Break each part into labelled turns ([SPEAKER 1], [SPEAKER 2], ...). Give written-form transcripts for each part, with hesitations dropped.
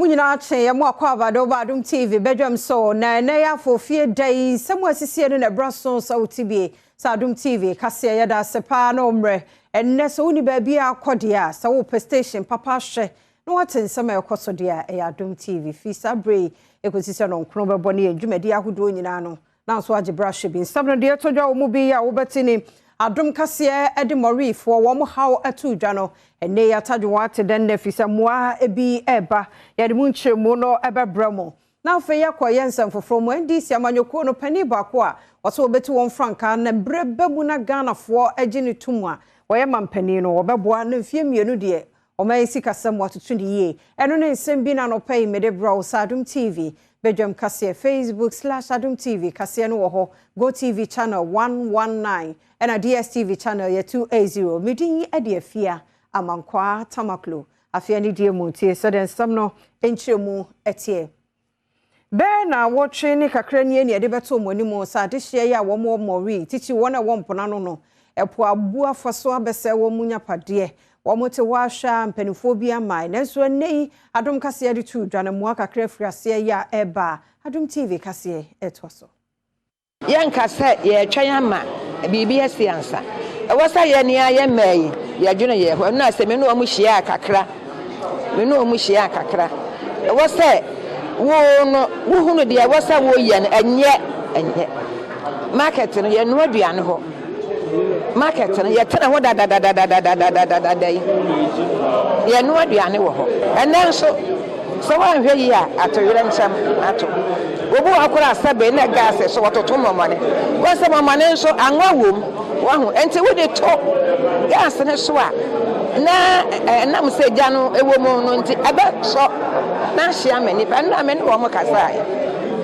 [SPEAKER 1] nyina ache ya mwa kwa Badwam TV Badwam so na ya fofie dai samwa sisi no na braso so tibie sa Adom TV kase ya da sepa na omre enne so uni ba bia akodia sa wo station papa hwe no watensema ekoso dia ya Adom TV fi sabre ekosisi no nkro bebo ne adwumadi ahodo nyina no na so age brashe bi sabno de todwa wo mu bi ya wo betini Adom kase ede morifo wo mo haw atu dwa no ene ya tadwo ate den na fisa moa ebi eba ya de munchemu no ebebramo na afa ya kwa yensam foforo mo ndisi amanyoko no pani baako a waso obeti won franka na brebe na Ghana fo agini tumu a woye mampani no obeboa na mfie mienu de o mai sikasam watoto de ye eno ne nsem bi na no pay mede bro Adom TV Badwam kase Facebook/Adom TV kase no wo ho Go TV channel 119 and a DSTV channel ya 280 midin ade afia amankwa tamaklo afia ni die montie so den sam no enchemu etie be na wotwe ni kakra ni ade beto monimo sa de hye ya wo mori tichi wona wo mpona no no epo abu afaso abese wo munya pade wo mote washa mpanifo bi amai nanso nei Adom kase ade tu dwane mo kakra friase ya eba Adom TV kase etwaso
[SPEAKER 2] yankasa ye twan ma bibi asiansa wasa ye ne aye mai ya dwene ye ho na se me no mu hia kakra wasa wo no wo hunu de wasa wo ye enye market no ye no aduane ho market no ye tena ho da ye no aduane wo ho enenso so wan hwe yi a atoyere ncham ato obu akura sabe na gas so watoto momane wasa momane so anwa wom wahu enti wo de to gas ne so a na mseja no ewo mo no nti ebe so na hia mani pa na me no mo kasa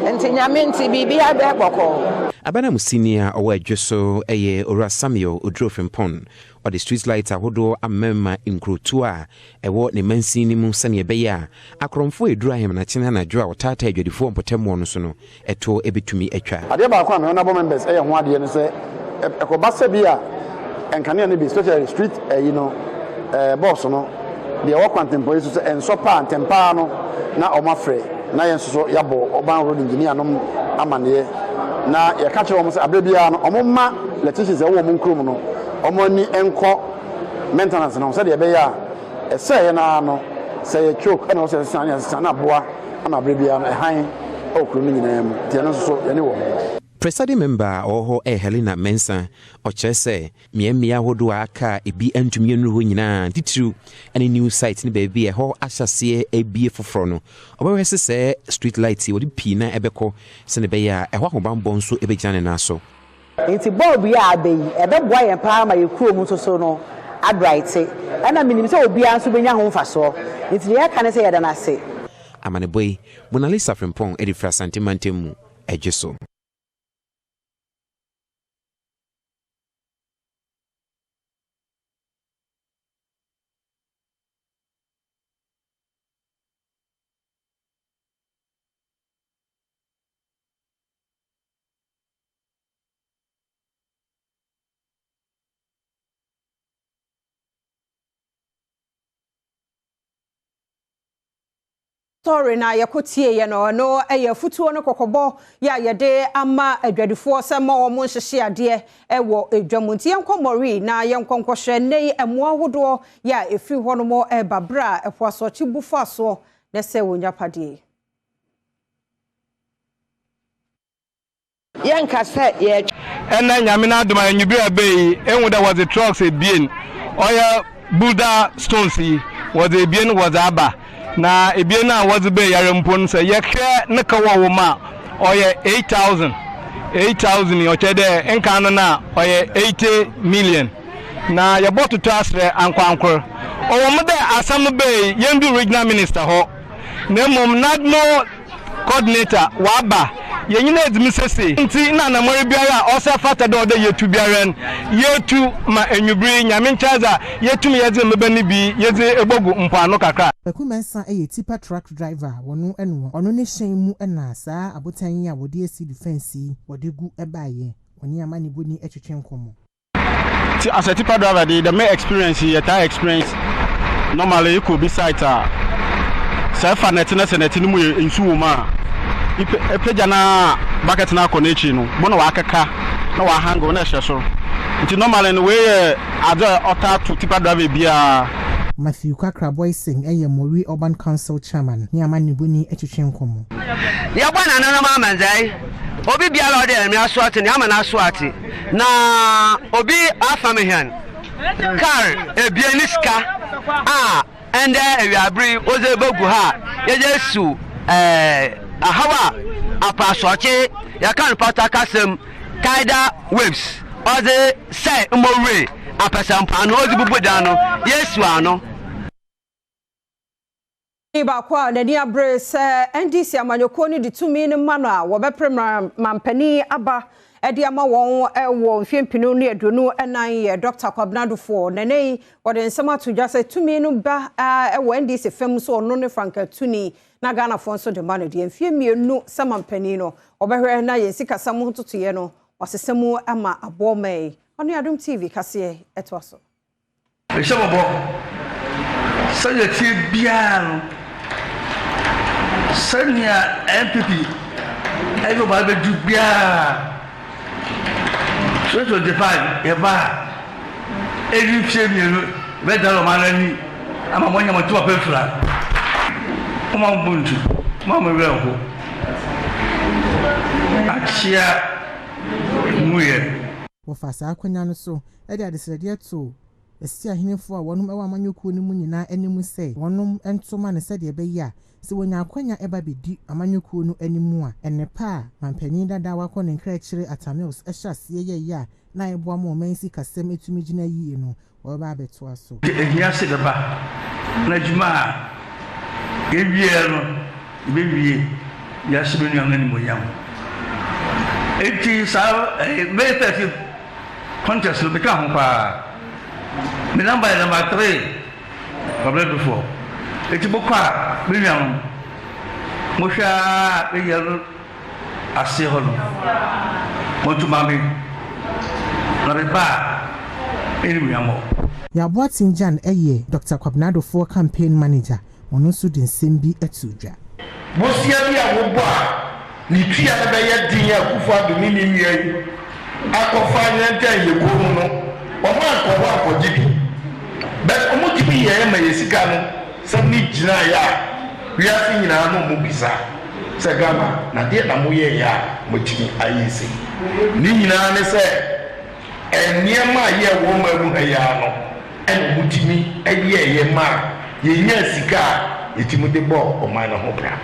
[SPEAKER 2] enti nyame nti bibi abe boko
[SPEAKER 3] abana musinia owo adweso eye ora Samuel Odrofempon or the street lights ahodo amema inkrotu a ewo ne mansini mu sane ebeya akromfo edura hem na chena na dwa otata adwadifo mpotemo no so no eto ebetumi atwa
[SPEAKER 4] ade ba kwa me na bo members eye ho ade ne se ekobasa bia enkane ne bi especially street boss no de wo kwantempo so enso pa antempa no na omafre na yenso so yabo oban road engineer no amane na ye ka kire wo se abrebia no omma letitions e wo mu nkrom no omoni enko maintenance no se de be ya ese na no se ye choke na se san na boa na abrebia no han okro no nyina mu tie no so ye ne wo
[SPEAKER 3] Presiding member oho Helena Mensa ochese miemia hodo aka ebi antumi enu ho nyina titru any new site ni baby ho ahyase ebie foforo no obewese se street light wodi pina ebeko se ne be ya eho ahobambo nso ebegyane na so
[SPEAKER 5] enti bulb ya abeyi ebeboa ye pa ma ye kuro mu so no adright ana minim se obi anso benya ho mfaso enti ye ka ne se ye da na se
[SPEAKER 3] amane boy Monalisa Frempong edifra santimantemu ejeso
[SPEAKER 1] story na yakotie ye no eye futuo no kokobo ya yede ama adwadifo sema wo mo nhihye ade ewo edwamunti yenkomori na yenkonkohwe nei emo ahodo ya efiri ho no mo babra epoaso chibufu aso na se wonyapade
[SPEAKER 2] yankasa ye
[SPEAKER 6] ena nyame na adoma nyubira bei enwu da was the trucks ebien oya Buddha stones was ebien was aba na ebien na was be yare mpon se ye hwe ne ka wo ma oye 8000 o chede enka no na oye 80 million na ye boto to asre ankwankor o wo mde asam be yendu regional minister ho na mom nadmo coordinator waba yenyina edmisese nti na na mori biara osa fata do de yetu biara yetu ma enyubri nyame nchaza yetum yeze mebani bi yeze ebogu mpano kakra
[SPEAKER 7] Bekumensa eye tipa truck driver wonu enu onu ne hyen mu na saa abotan ya wode esi defense wode gu ebaye oni amani boni etwetwe nkomo
[SPEAKER 6] as a tipa driver the main experience your tire experience normally you could be site Sefa netina senetini mu nsu ma. Ipeja na bucket na konechi no. Bona wa akaka na wa hang na hye so. Nti normally no we ada ota to tipa driver bia.
[SPEAKER 7] Matthew Kakra Boysing Mori Urban Council Chairman ni amanibuni etwetwe nkomo.
[SPEAKER 8] Ya bwana na ma manzai. Obi bia lo de mi aswati ni ama na aswati. Na obi afamihan. Car ebieniska ende ewiabri oze bogu ha yejesu ahawa apasoche ya kan pata kasem kaida waves oze say mowe apasampa no ozi bubuda no yesu ano
[SPEAKER 1] Iba kwa nani abre se NDC amanyoko ni ditumi ni mano a wo beprem mampani aba edi ama won ewo mfiempinu ne adunu enan ye Dr. Kwabnado for nene wode nsema to just tumi no ba ewo NDC fem so ono ne Franka Tuni na Ghana fon so de mano de mfiemienu samampani no obehwe na ye sika samu totoye no wasesemu ama abomai ono Adom TV kase etwaso
[SPEAKER 9] Eshebobo sanya ti biaro sanya MPP ayo ba be du bia 2025 eba evi fiemienu be dalo manani ama monya matu apefra kuma mbuntu mama weho achia muye
[SPEAKER 7] wofasa akwanya no so e de adesrede to esi ahenefo a wonum ewa amanyokuo ni mu nyina animu se wonum entoma ne se de beya se wonya akwanya eba bedi amanyokuo no animu a enepa mampani dada wakọ ne nkra kire atamils ehyasie ye ya na eboa mo mansi kasem etumi gina yie no wo ba beto aso
[SPEAKER 9] ehia se deba na juma ewie no bewie ya se benu amna ni moyam eti sa me contest lo beka ho pa me number 3 problem before eti bokwa me nwan mo hwa be yero ase ho no mo tumami na be ba eni mi amo
[SPEAKER 7] ya Boatinjan Dr. Kwabnado for campaign manager ono so den sembi etudwa
[SPEAKER 10] bosia bi a wo bo a ni tua na be ye din ya kufu adumi ni nwie akofa nyanta yego mu no omo akọwa akọjibi but omo jibi ye ma yesika no sam ni gina ya wi afi nyina no mo bisa se gama na de na mo ye ya mo timi ayesi ni nyina ne se eniema ye wo ma mu ya no en mo timi aye ye ma ye nya sika yetimu de bo o ma na ho bra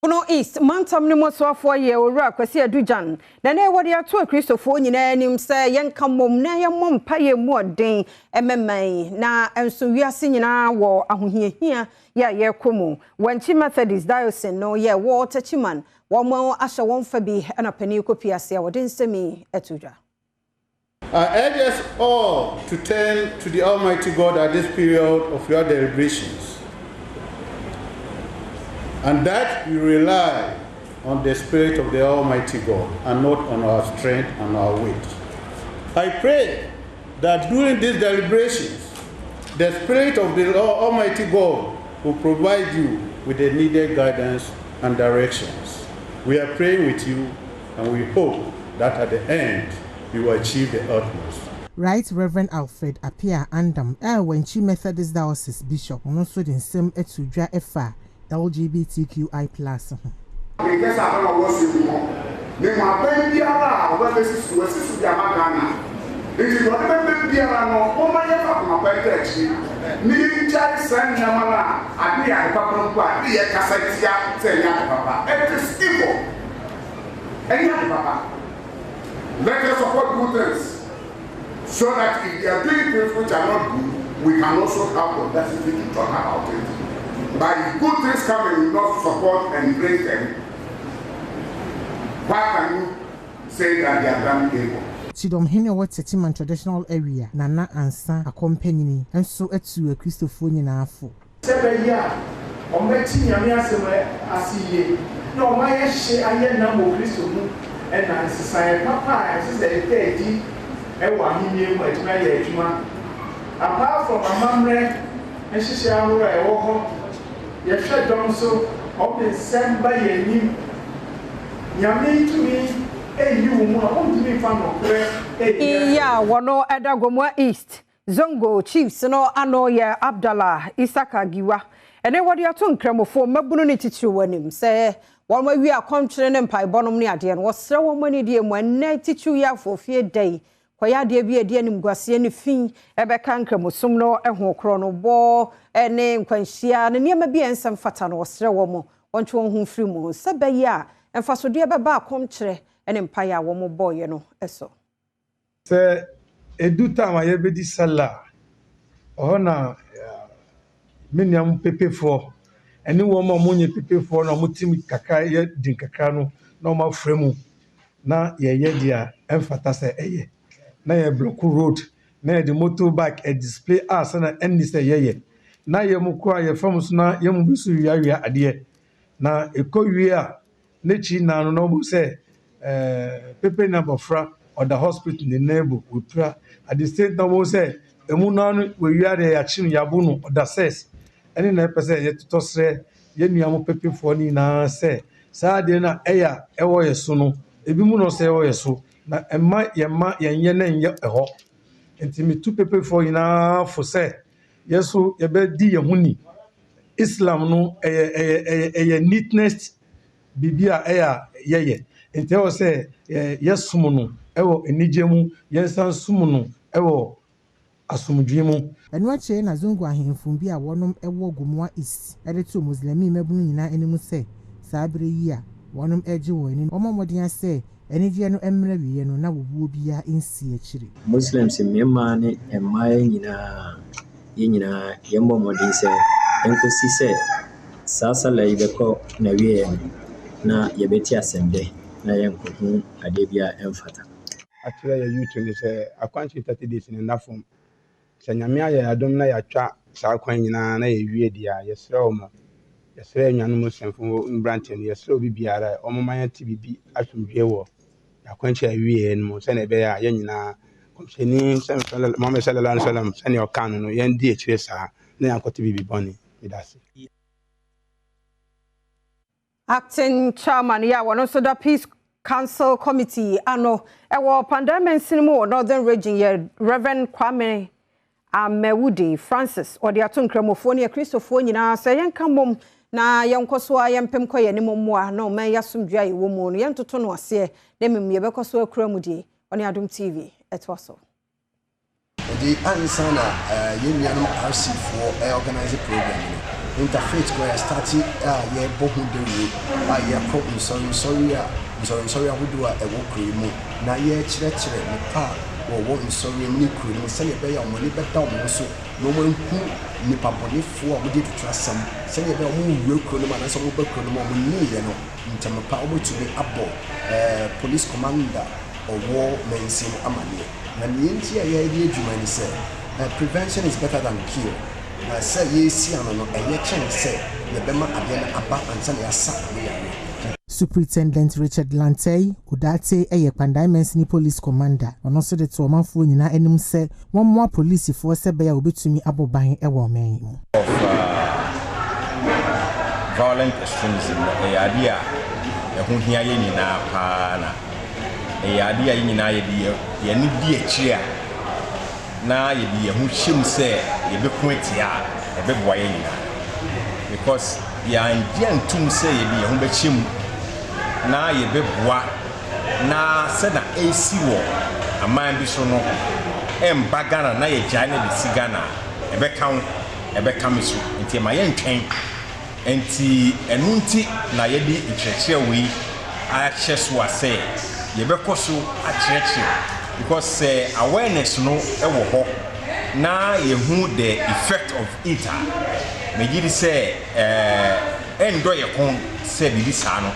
[SPEAKER 1] Uno East, mantam ni moswafo ye owura kwasi adujan. Na na wode ato Kristofo nyina anim se yenka mom na yemmom paye mu odin ememai na enso wiase nyina wo ahohiahia ya ye komu. Wanchi Methodist Diocese no ye wo tachiman wo mo ahye won fa bi na pani kopiase wode nsemi etuja.
[SPEAKER 11] I urge us all to turn to the Almighty God at this period of your deliberations, and that we rely on the Spirit of the Almighty God and not on our strength and our weight. I pray that during these deliberations, the Spirit of the Almighty God will provide you with the needed guidance and directions. We are praying with you, and we hope that at the end, you will achieve the utmost.
[SPEAKER 7] Right Reverend Alfred Apia Adom, Wanchi Methodist Diocese Bishop, also the same etudwa efa LGBTQI+.
[SPEAKER 12] Because I don't know what's in the they are very dear, whether this is the Amagana. It is whatever dear, no, my actually. Me, child, son, Yamana, I be a papa, be a Cassatia, say, Papa. It is evil. And Papa. Let us support good things, so that if they are doing things which are not good, we can also have the audacity to talk about it. But if good things come and you not support and embrace them, why can you say that they are done evil?
[SPEAKER 7] Chidom hene what Setiman traditional area, Nana Ansa, accompanying, and so etu a Christophone afo.
[SPEAKER 12] 7 years, or making Yamia Asi, no, my share I had number Christopher and I society, Papa, I said 30, and 1 year, my apart from a mamre. nhyehyɛ ahorow a ɛwɔ hɔ yɛhwɛ dɔm so ɔde nsɛm ba yɛn anim nyame tumi eyi wo mu a ɔntumi fa nɔkorɛ
[SPEAKER 1] iya wɔno ɛdagomwa east zongo chiefs no ano yɛ Abdallah Isaka Giwa ene wɔde ato nkramofo mabunu ne titiri wanim sɛ wɔn awi akɔnkyere ne mpaebɔnom ne adeɛ no wɔsrɛ wɔn ani die mu ene titiri ya afofie dai kwaya adeɛ bi ade anim guaseɛ ne fin ɛbɛka nkramosom no ɛho korɔ no bɔ ene nkwanhyia ne nneɛma bi ensɛm fata no wɔsrɛ wɔn wɔntwe wɔn ho firi mu sɛ bɛyɛ a ɛmfasodeɛ bɛba akɔnkyere ene mpae a wɔn bɔɔyɛ no ɛso
[SPEAKER 13] sɛ edu time a yɛbɛdi sala ɔhɔ miniam pepefo ɛne wɔn a monye pepefo na motim kakra yɛ din kakra no na wɔn afrɛ mu na yɛyɛ dia ɛmfata sɛ ɛyɛ na yɛ block road na yɛ de motorbike a display as na ɛnni sɛ yɛyɛ na yɛ mu kɔ a yɛ fam so na yɛ mu bi so wia adeɛ na ekɔ wie a n'ekyi na no na wɔn sɛ pepe na bɔfra or the hospital ne neighbor wopra at the same time wɔn sɛ emu na no wia de yɛakyi no yabo no ɔda sɛs ɛne na ɛpɛ sɛ yɛtotɔ srɛ yɛn nua mo pepefoɔ no nyinaa sɛ saa adeɛ na ɛyɛ ɛwɔ yɛ so no ebi mu na ɔsɛ ɛwɔ yɛ so na ɛma yɛnyɛ na nyɛ ɛhɔ nti metu pepefoɔ nyinaa fo sɛ yɛso yɛbɛdi yɛn ho ni Islam no ɛyɛ neatness bibi a ɛyɛ yɛyɛ nti ɛwɔ sɛ yɛsom no ɛwɔ enigye mu yɛnsan som no ɛwɔ asomdwe mu
[SPEAKER 7] enu akyere na zongo ahemfo bi a wɔnom ɛwɔ gomwa is ɛde to muslimi mabunu nyinaa anim sɛ saa bere yi a wɔnom ɛgye wɔ anim ɔmɔmɔden asɛ enigye no ɛmmerɛ wiye no na wɔbuo bia nsi akyire
[SPEAKER 14] muslims mmɛma ne mmaa nyinaa nyinaa yɛmbɔ mɔden sɛ enkosi sɛ saa sala yi bɛkɔ na wiye na yɛbɛti asɛmde na yɛnkohu adeɛ bia ɛmfata
[SPEAKER 15] akyerɛ yɛ youth ne sɛ akwankyere 30 days ne ndafom sɛ nyame ayɛ adom na yɛatwa saa kwan nyinaa na yɛwie di a yɛsrɛ wɔn yɛsrɛ nnuanom sɛmfo mbrante no yɛsrɛ obi biara ɔmoma yɛte bibi asomdwe wɔ akwankyere awie no mu sɛnea ɛbɛyɛ a yɛn nyinaa kɔmhyɛni sɛ Muhammad sallallahu alaihi wasallam sɛnea ɔka no yɛndi akyire saa na yɛankɔte bibi bɔne medase
[SPEAKER 1] acting chairman ya wɔno so da peace council committee ano ɛwɔ pandemic cinema northern region yɛ Reverend Kwame Amewudi Francis ɔde ato nkramofo ne Kristofo nyinaa sɛ yɛnka mom na yɛnkɔ so a yɛmpem kɔ yɛne mommoa na ɔman yɛasomdwa yɛ wɔ mu no yɛntoto no aseɛ na mmom yɛbɛkɔ so akura mu die ɔne Adom TV ɛtoa so
[SPEAKER 16] the answer na yɛnuanom RC4 organize program no interfaith ko ya start yɛ bohu de wo a yɛ kɔ nsɔre ahodoɔ a ɛwɔ kuro mu na yɛkyerɛkyerɛ nipa wɔwɔ nsɔre mu ne kuro mu sɛdeɛ ɛbɛyɛ a wɔn bɛda wɔn so na wɔn hu nipa bɔnefoɔ a wɔde tutu asɛm sɛdeɛ ɛbɛyɛ a wɔn wura kuro no mu anaasɛ wɔn bɛ kuro no mu a wɔn nyiyɛ no ntɛmpa wɔn tumi abɔ police commander ɔwɔ mɛnsin amaneɛ na nea nti a yɛde adwuma ne sɛ prevention is better than cure na sɛ yɛsi ano no ɛyɛ kyɛn sɛ yɛbɛma adeɛ no aba ansa na yɛasa ano
[SPEAKER 7] Superintendent Richard Lantey Udate eye Pandai Mensini Police Commander ono so de to omanfo nyina anim se won mo police fo se be ya obetumi aboban e wo man mu
[SPEAKER 17] of violent extremism e ade a ho hia ye nyina pa na e ade a nyina ye de ye ne di akiri a na ye de ye ho hyem se ye be ko atia e be boa ye nyina because ya ntum se ye de ye ho be kyem na yebeboa na se na AC wo aman bi so no emba Ghana na ye gya na bi si Ghana ebeka me so nti ma ye ntwen nti enu nti na ye di nkyerɛkyerɛ wi a hye so ase yebekɔ so a kyerɛkyerɛ because awareness no ɛwɔ hɔ na ye hu the effect of it me gidi say endo ye kon se bibi saa no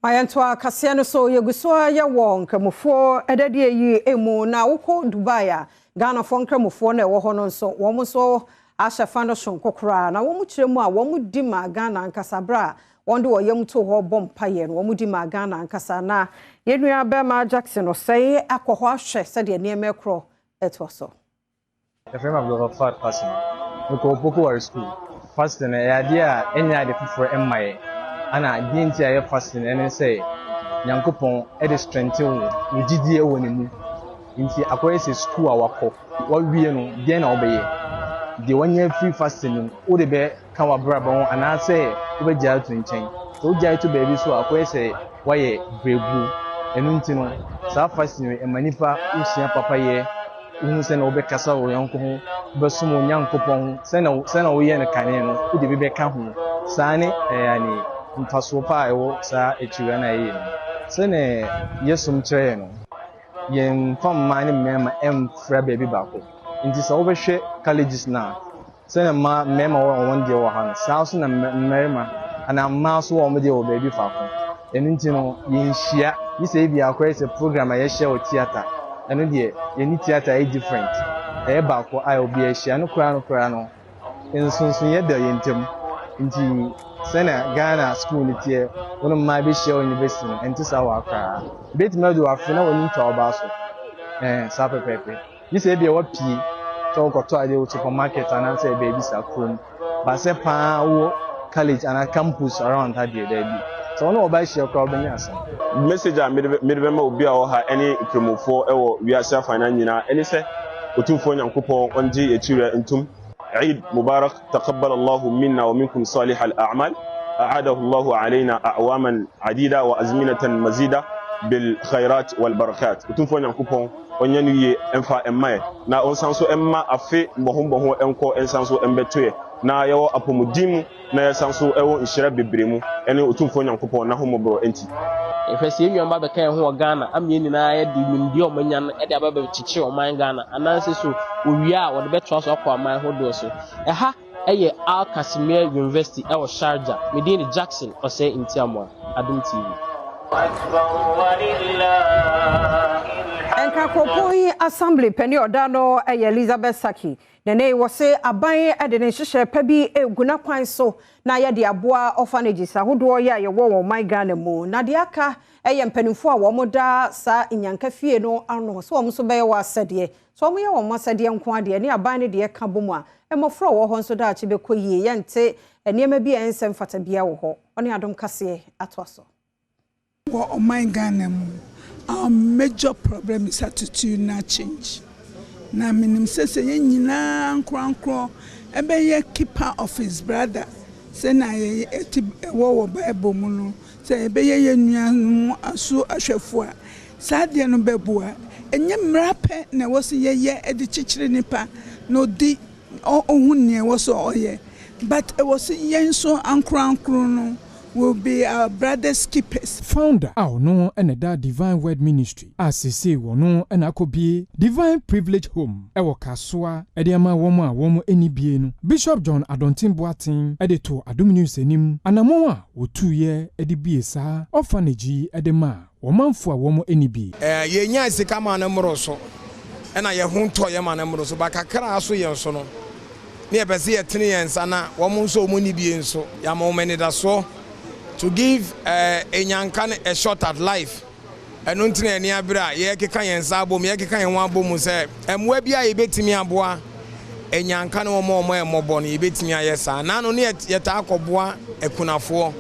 [SPEAKER 1] Mayantoa kase no so yeguso ye won kramofo edade yi emu na wokɔ Dubai a Ghana fo kramofo na ɛwɔ hɔ no nso wɔn so ahyefa no shonkokora na wɔn kyerɛ mu a wɔn di ma Ghana ankasa bra wɔn de wɔyam to hɔ bompa ye no wɔn di ma Ghana ankasa na yenua bema Jackson no sɛ akɔ hɔ ahwɛ sɛ de nneɛma ekro etwaso
[SPEAKER 6] the frame of the fat fasting we go popular school fasting e idea any ade for emmaye ana die ntia ye fasting ene say nyankopon e de strengthen wo gidie wo ne mu nti akoye se school awakọ wa wie no die na obeye de wanya free fasting wo de be kan wa braba won ana say wo be gya to nchen so gya to baby so akoye say waye brebu enu nti no sa fasting e manipa usia papa ye unu se na wo be kasa wo yanko ho be sumo nyankopon se na wo ye ne kane no wo de be ka ho sa ne yani mpaso pa ewo sa echiwa na ye se ne yesum kire no yen fam mane mema fra baby bako nti sa wo be hwe colleges na se na ma mema wo won de wo ha no sa so na mema ana ma so wo mo de wo baby fa ko enu nti no yen hia yi se bi akwa se program a ye share o theater enu de yen theater is different e bako ai obi e hia no kura no ensunsun ye da yentem nti sena Ghana school ni tie wono ma be share university enti sa wa kra bet ma do afina woni to oba so sa pepepe yi se bi e wa pie to ko to ade supermarket and say baby sa krom ba se pa wo college and campus around that there bi so no oba share kra obenya asam
[SPEAKER 18] message a me be ma obi a wo ha ene kremofo e wo wiase finance nyina ene se otumfo nyankopon onje etire ntum عيد مبارك تقبل الله منا ومنكم صالح الأعمال أعاده الله علينا أعواما عديدة وأزمنة مزيدة بالخيرات والبركات وتنفون ينكوبون ونيني انفا اماي نا onsanso emma afe bohon enko ensanso embetwe na yewo apomodimu na yesanso ewo nhira bebremu ene otumfo nyankopon na homobro enti
[SPEAKER 19] efesi enyu amba beka ho Ghana amye nyina ye di nimdi omanya no e de aba be chichi oman Ghana ananse so owia wo de beto so akwa aman hodo so ha eye Al Kasimir University e wo Sharjah medini Jackson ose intiamwa Adom TV
[SPEAKER 1] Enkakopoyi assembly penny odano eye Elizabeth Saki nene wose aban ede ne hyehyɛ pa bi eguna kwan so na ye de aboa orphanages ahodo ya ye wo my Ghana mu na de aka eye mpanimfo a wo moda sa inyanka fie no ano so wo so beye wa asede so wo ye wo masede nko ade ne aban ne de ka bomu a emofro wo ho so da achi be koyie ye nte enema bi ensem fata bia wo ho one Adom kase atoaso
[SPEAKER 20] wo my Ghana mu. Our major problem is attitudinal change. Na minim se nyina nkronkro ebe ye keeper of his brother. Se na ye eti wo Bible mu no. Se ebe ye nua aso ahwefo a. Saade no bebua. Enye mrape na wo se ye edi chichire nipa no di ohun ne wo so oye. But it was yenso ankronkro no will be our brothers keepers.
[SPEAKER 21] Founder no and that Divine Word Ministry. As say wono and akobi Divine Privilege Home. Ewo kaswa ediama womo eni bie no. Bishop John Adontin Boatin editor Adom News enim anamoa wo 2 year edi bie sa orphanage edema womanfo a womo eni bie.
[SPEAKER 22] Ye nya sika ma na mro so. Ena ye ho to ye ma na mro so ba kakra so ye so no. Ne e pese ye tene ye nsa na womo so omo ni bie nso. Ya ma omeni da so. To give a nyankan a shot at life. And until any abra, ye keka yen sabo, ye keka yen wabo muse, and webia ye betimi aboa, a nyankan or more mobon, ye betimi yesa. Nano yet yet boa, a kunafo.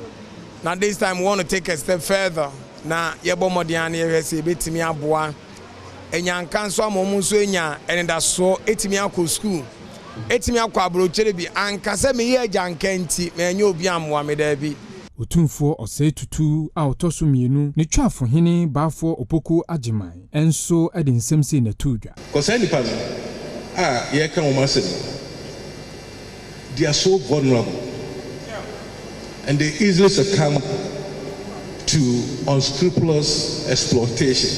[SPEAKER 22] Now this time we want to take a step further. Now ye bomodiani, ye betimi aboa, a nyankan so momusuenya, and that's so 8 school. 8 brocherebi, and Kasemi ye jankenti, me nyo biamwa me debi.
[SPEAKER 21] Otumfo ose tutu a otoso mienu ne twafo hene baafo opoko agiman enso ede nsemse na tudwa
[SPEAKER 10] kosa nipa no ye kan o masem they are so vulnerable and they easily succumb to unscrupulous exploitation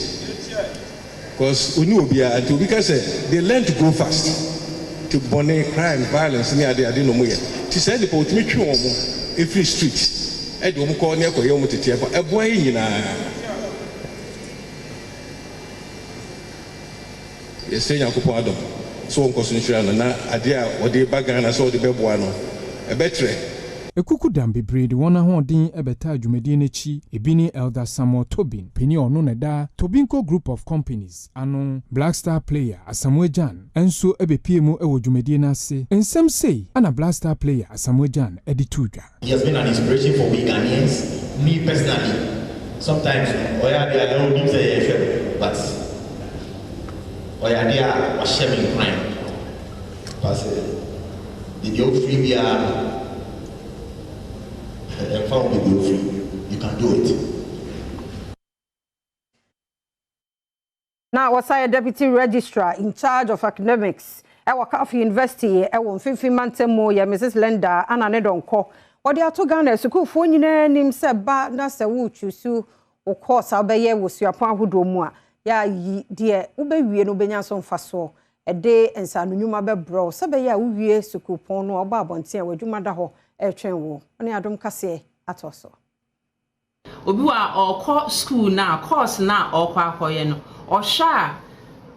[SPEAKER 10] because uni obia and because they learn to go fast to bonnet crime violence near they no mo ye ti say the potimi twi omo every street Adom ko ne ko yom tete fa eboa yi nyina yesi yakopon Adom so onko so nhira na ade a ode ba Ghana so ode beboa no ebetre
[SPEAKER 21] ekuku dam bebree de wona hoɔden ɛbɛta adwumadie n'akyi ebi ne Elder Samuel Tobin penny ɔno ne da Tobinco Group of Companies ano Black Star Player Asamoah Jan enso ɛbɛpie mu ɛwɔ dwumadie n'ase nsɛm sei ana Black Star Player Asamoah Jan ɛde tudwa.
[SPEAKER 4] He has been an inspiration for we Ghanaians, me personally. Sometimes I don't need to say but I was sharing crime. But the deal free and found the deal free. You can do it.
[SPEAKER 1] Now, was I a deputy registrar in charge of academics? I work at University. I won 15 months more. Mrs. Lenda and I don't call. What they are to Ghana, so cool for you name said, but that's a wood you sue. Of course, I'll be here with your pan who do more. Ya, dear, ube we no benya son faso. A day and san new mabe bro. Sabaya, we so cool pon or babon tea with you madaho, a train war. Only Adom Casse at also.
[SPEAKER 5] Obiwa or school now, course now, or quahoyen, or sha.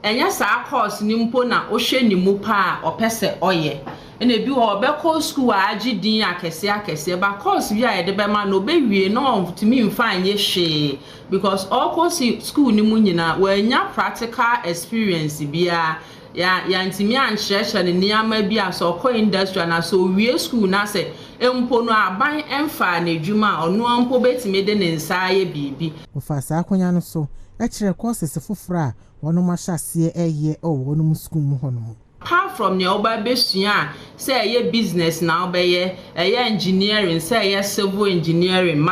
[SPEAKER 5] And yes, our course nimpona, ocean nimupa, or pese oye. And if you are Beko school, I GD, I can say, but course, we are the Bema no baby, no, to me, fine, yes, she. Because all course school nimunina, where ya practical experience, be ya intimian church and near maybe a so co industry, and so we school, na say, Empono, buy and find a juma or no umpobet maiden inside baby.
[SPEAKER 7] Ofasa Quanyano so, actually, courses a fufra, one of my chassis a year or one of school hono.
[SPEAKER 5] Apart from your Bessia, say ye business now by ye engineering, say ye civil engineering,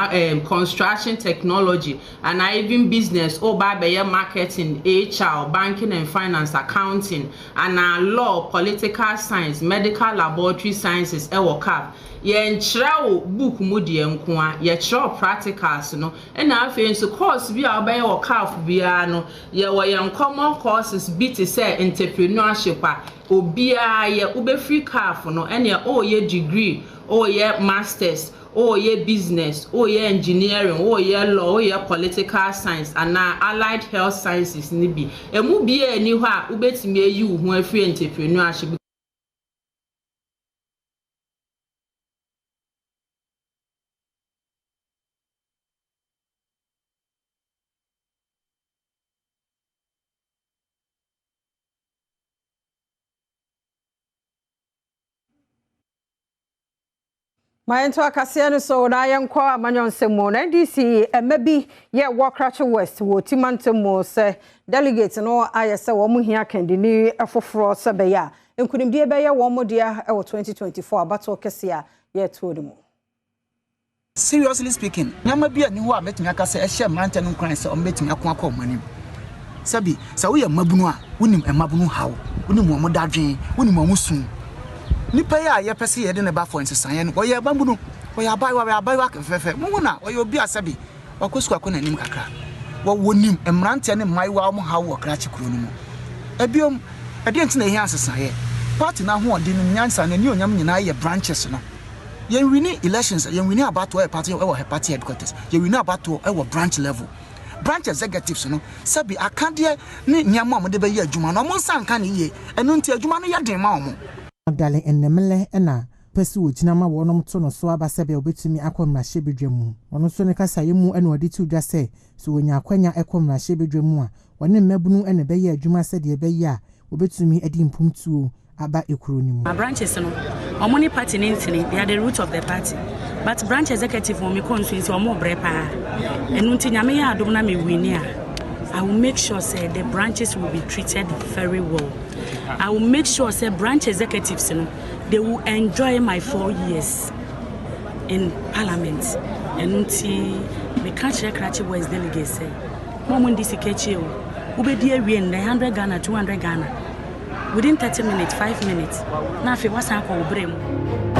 [SPEAKER 5] construction technology, and even business or by ye marketing, HR, banking and finance, accounting, and law, political science, medical laboratory sciences, cap. Ye enchraw book mudi enkwa ye chraw practicals no and afei so course bi a obey or calf bia no ye wo ye common courses bi to say entrepreneurship a obia ye ube free calf no and ye oh ye degree oh ye masters oh ye business oh ye engineering oh ye law oh ye political science and allied health sciences ni bi emu bia ni ho a ubetimi ayi wo ho afri entrepreneurship.
[SPEAKER 1] My into a Cassiano so na yanko amanyon semo na NDC maybe ye Wokrach West wo Timantemo say delegates no ayese wo mu hia kandini afoforo sebeya enkunim die be ye wo mo dia e wo 2024 abato kese a ye to dem.
[SPEAKER 23] Seriously speaking, nyama bia ni wo a metumi aka se ehye mrante no kran se o metumi akwa manim. Sabi sa wo ye mabunu a wonim emabunu hawo wonim wo mo dadwen wonim wo sun nipa ya ye pese ye de ne ba for nsesan no ye bambunu ye abai fefe mo na ye obi asabi wakosu akona nim kakra wo wonim emrante ne mai wa mo hawo kra chikuro no mo ebiom ade ntina ehia nsesan ye party na ho ode no nyansa na ni onyam nyina ye branches no ye wini elections ye wini abato e party e party headquarters ye wini abato e branch level branch executives no sabi akade ne nyama mo de be ye adwuma no mo nsanka ne ye eno nti adwuma no ye den ma mo
[SPEAKER 7] Magdalene enemele ena pesi wojina ma wonom to no so abasebe obetumi akomrahye bedwam ono so ne kasa yemu ena odi tu dwa se so wonya akwanya ekomrahye bedwam a wone mmabunu ena be ye adwuma se de be ye a obetumi edi mpumtuo aba ekuro ni mu
[SPEAKER 24] branches no omoni party nintini they are the root of the party but branch executive wo me constituency omo brepa enu nti nyame ya adom na me wini a I will make sure say the branches will be treated very well. I will make sure say branch executives, they will enjoy my 4 years in Parliament. And until we can't share Karachi West delegates say, Mom this kechi o, ube die win 100 Ghana, 200 Ghana. Within 30 minutes, 5 minutes. Na fe wasan ko obrem.